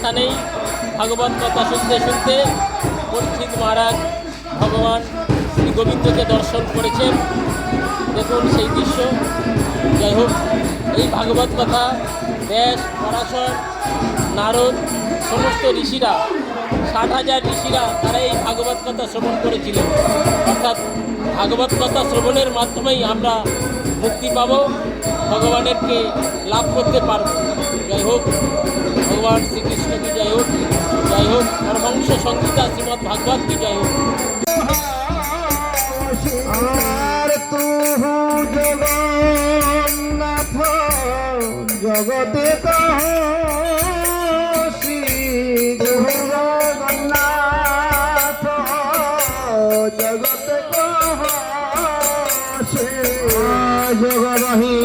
স্থানেই ভাগবত কথা শুনতে শুনতে পরীক্ষিত মহারাজ ভগবান শ্রী গোবিন্দকে দর্শন করেছেন। দেখুন সেই দৃশ্য। যাই হোক, এই ভাগবত কথা ব্যাস, পরাশর, নারদ সমস্ত ঋষিরা 60,000 ঋষিরা তারা এই ভাগবত কথা শ্রবণ করেছিলেন। অর্থাৎ ভাগবত কথা শ্রবণের মাধ্যমেই আমরা মুক্তি পাব, ভগবানেরকে লাভ করতে পারব। যাই হোক, ভগবান শ্রীকৃষ্ণ কি জয় হোক, জয় হোক পরমহংস সংহিতা শ্রীমদ্ ভাগবত কি জয় হোক। জগতে জগন্নাথ জগতে জগবহি